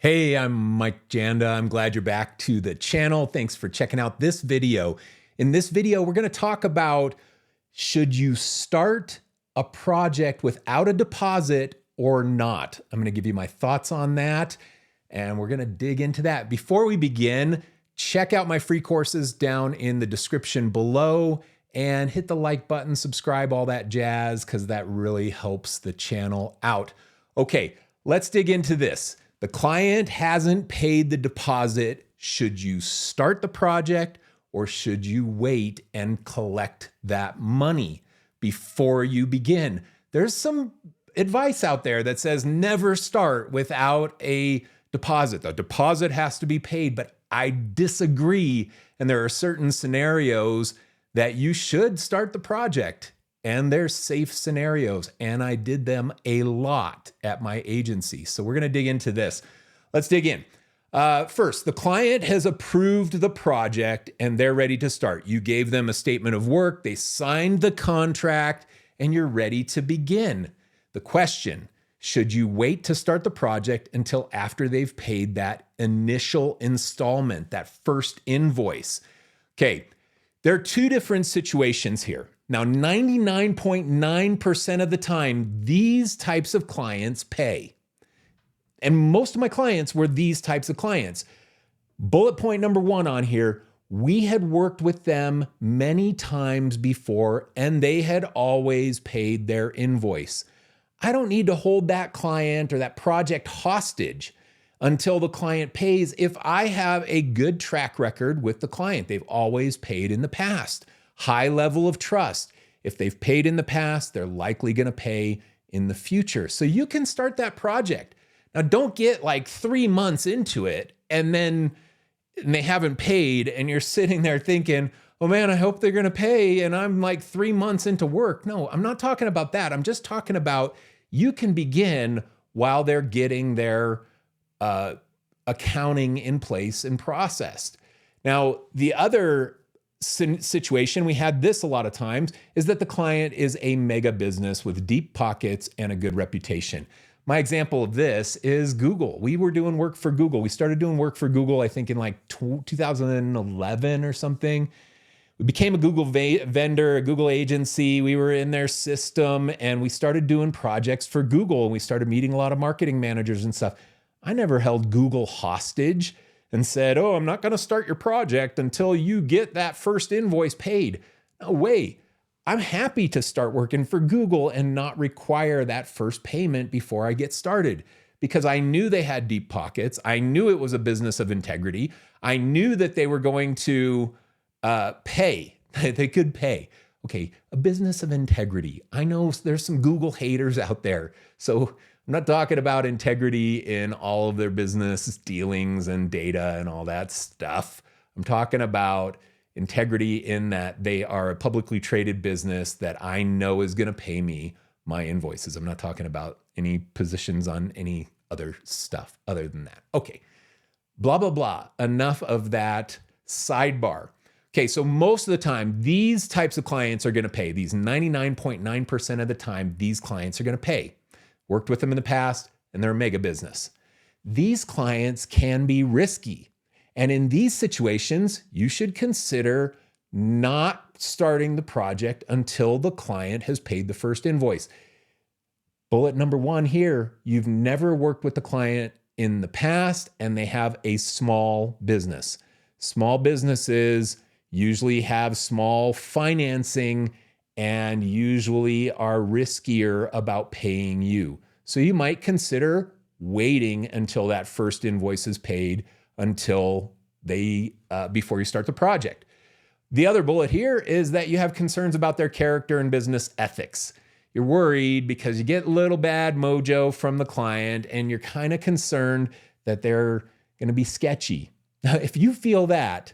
Hey, I'm Mike Janda. I'm glad you're back to the channel. Thanks for checking out this video. In this video, we're going to talk about should you start a project without a deposit or not. I'm going to give you my thoughts on that, and we're going to dig into that. Before we begin, check out my free courses down in the description below and hit the like button, subscribe, all that jazz, because that really helps the channel out. Okay, let's dig into this. The client hasn't paid the deposit. Should you start the project or should you wait and collect that money before you begin? There's some advice out there that says never start without a deposit. The deposit has to be paid, but I disagree. And there are certain scenarios that you should start the project. And there's safe scenarios, and I did them a lot at my agency. So we're going to dig into this. Let's dig in. First, the client has approved the project and they're ready to start. You gave them a statement of work, they signed the contract, and you're ready to begin. The question, should you wait to start the project until after they've paid that initial installment, that first invoice? Okay, there are two different situations here. Now, 99.9% of the time, these types of clients pay. And most of my clients were these types of clients. Bullet point number one on here, we had worked with them many times before, and they had always paid their invoice. I don't need to hold that client or that project hostage until the client pays if I have a good track record with the client. They've always paid in the past. High level of trust. If they've paid in the past, they're likely going to pay in the future. So you can start that project. Now, don't get like 3 months into it and they haven't paid and you're sitting there thinking, oh man, I hope they're going to pay and I'm like 3 months into work. No, I'm not talking about that. I'm just talking about you can begin while they're getting their accounting in place and processed. Now, the other situation, we had this a lot of times, is that the client is a mega business with deep pockets and a good reputation. My example of this is Google. We were doing work for Google. We started doing work for Google, I think in like 2011 or something. We became a Google vendor, a Google agency. We were in their system and we started doing projects for Google and we started meeting a lot of marketing managers and stuff. I never held Google hostage and said, oh, I'm not going to start your project until you get that first invoice paid. No way. I'm happy to start working for Google and not require that first payment before I get started because I knew they had deep pockets. I knew it was a business of integrity. I knew that they were going to pay. They could pay. Okay, a business of integrity. I know there's some Google haters out there. So I'm not talking about integrity in all of their business dealings and data and all that stuff. I'm talking about integrity in that they are a publicly traded business that I know is going to pay me my invoices. I'm not talking about any positions on any other stuff other than that. Okay, blah, blah, blah. Enough of that sidebar. Okay, so most of the time, these types of clients are going to pay. These 99.9% of the time, these clients are going to pay. Worked with them in the past, and they're a mega business. These clients can be risky. And in these situations, you should consider not starting the project until the client has paid the first invoice. Bullet number one here, you've never worked with the client in the past, and they have a small business. Small businesses usually have small financing and usually are riskier about paying you. So you might consider waiting until that first invoice is paid until before you start the project. The other bullet here is that you have concerns about their character and business ethics. You're worried because you get a little bad mojo from the client and you're kind of concerned that they're going to be sketchy. Now, if you feel that,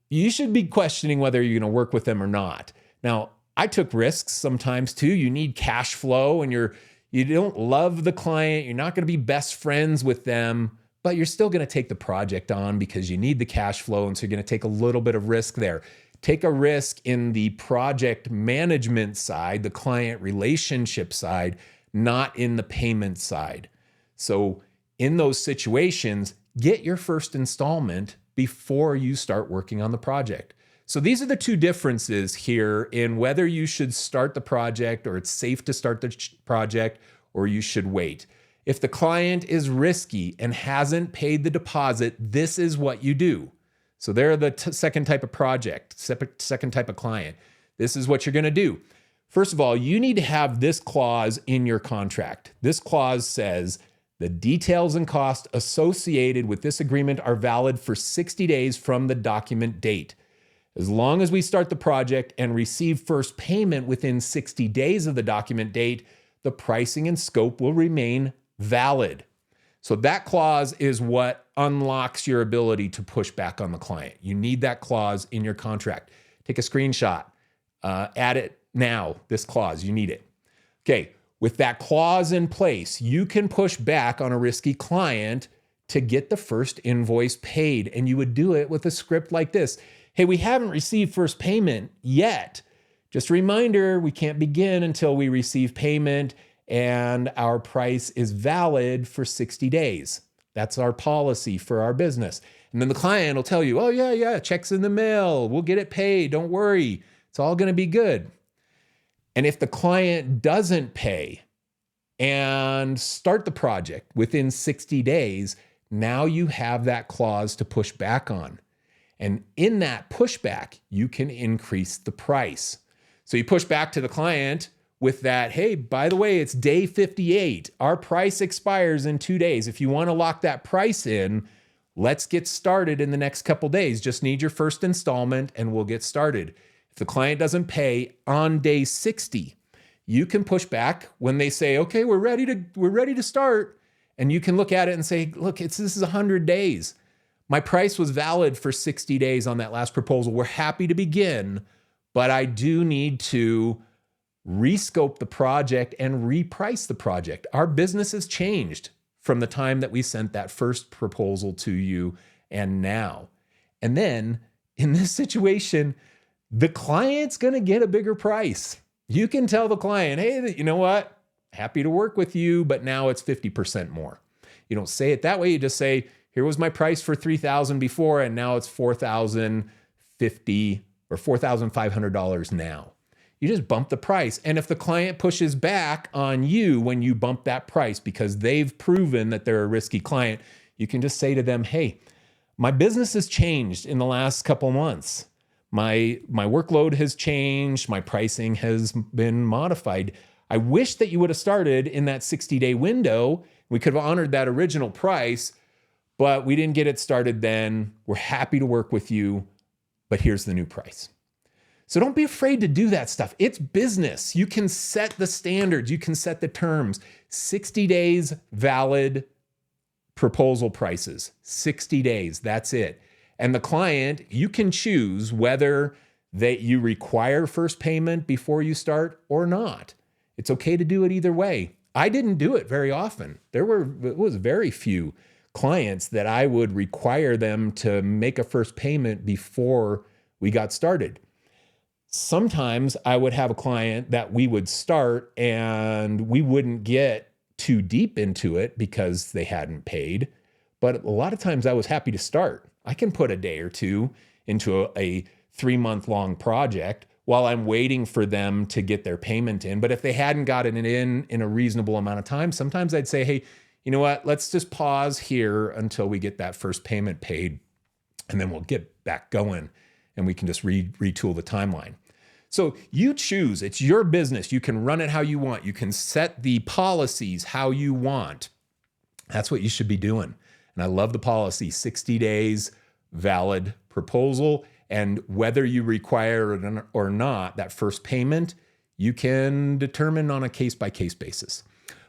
you should be questioning whether you're going to work with them or not. Now, I took risks sometimes too. You need cash flow and you don't love the client. You're not going to be best friends with them, but you're still going to take the project on because you need the cash flow. And so you're going to take a little bit of risk there. Take a risk in the project management side, the client relationship side, not in the payment side. So in those situations, get your first installment before you start working on the project. So these are the two differences here in whether you should start the project or it's safe to start the project or you should wait. If the client is risky and hasn't paid the deposit, this is what you do. So they're the second type of project, second type of client. This is what you're going to do. First of all, you need to have this clause in your contract. This clause says the details and costs associated with this agreement are valid for 60 days from the document date. As long as we start the project and receive first payment within 60 days of the document date, the pricing and scope will remain valid. So that clause is what unlocks your ability to push back on the client. You need that clause in your contract. Take a screenshot, add it now, this clause, you need it. Okay, with that clause in place, you can push back on a risky client to get the first invoice paid. And you would do it with a script like this. Hey, we haven't received first payment yet. Just a reminder, we can't begin until we receive payment and our price is valid for 60 days. That's our policy for our business. And then the client will tell you, oh yeah, check's in the mail. We'll get it paid. Don't worry. It's all going to be good. And if the client doesn't pay and start the project within 60 days, now you have that clause to push back on. And in that pushback, you can increase the price. So you push back to the client with that, hey, by the way, it's day 58. Our price expires in 2 days. If you want to lock that price in, let's get started in the next couple days. Just need your first installment and we'll get started. If the client doesn't pay on day 60, you can push back when they say, okay, we're ready to start. And you can look at it and say, look, this is 100 days. My price was valid for 60 days on that last proposal. We're happy to begin, but I do need to rescope the project and reprice the project. Our business has changed from the time that we sent that first proposal to you and now. And then in this situation, the client's going to get a bigger price. You can tell the client, hey, you know what? Happy to work with you, but now it's 50% more. You don't say it that way. You just say, here was my price for $3,000 before, and now it's $4,050 or $4,500 now. You just bump the price. And if the client pushes back on you when you bump that price because they've proven that they're a risky client, you can just say to them, hey, my business has changed in the last couple months. My workload has changed. My pricing has been modified. I wish that you would have started in that 60-day window. We could have honored that original price, but we didn't get it started then. We're happy to work with you, but here's the new price. So don't be afraid to do that stuff. It's business. You can set the standards. You can set the terms. 60 days valid proposal prices. 60 days, that's it. And the client, you can choose whether you require first payment before you start or not. It's okay to do it either way. I didn't do it very often. It was very few clients that I would require them to make a first payment before we got started. Sometimes I would have a client that we would start and we wouldn't get too deep into it because they hadn't paid. But a lot of times I was happy to start. I can put a day or two into a 3-month-long project while I'm waiting for them to get their payment in. But if they hadn't gotten it in a reasonable amount of time, sometimes I'd say, hey, you know what? Let's just pause here until we get that first payment paid, and then we'll get back going and we can just retool the timeline. So you choose. It's your business. You can run it how you want. You can set the policies how you want. That's what you should be doing. And I love the policy, 60 days valid proposal. And whether you require it or not, that first payment, you can determine on a case-by-case basis.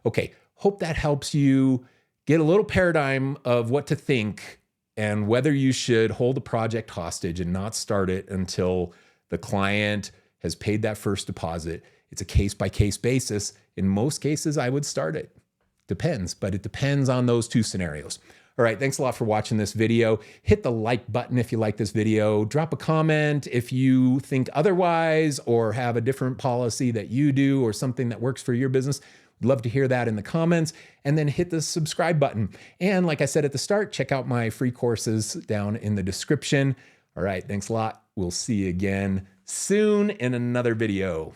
Okay, hope that helps you get a little paradigm of what to think and whether you should hold the project hostage and not start it until the client has paid that first deposit. It's a case-by-case basis. In most cases, I would start it. Depends, but it depends on those two scenarios. All right, thanks a lot for watching this video. Hit the like button if you like this video. Drop a comment if you think otherwise or have a different policy that you do or something that works for your business. Love to hear that in the comments, and then hit the subscribe button. And like I said at the start, check out my free courses down in the description. All right, thanks a lot. We'll see you again soon in another video.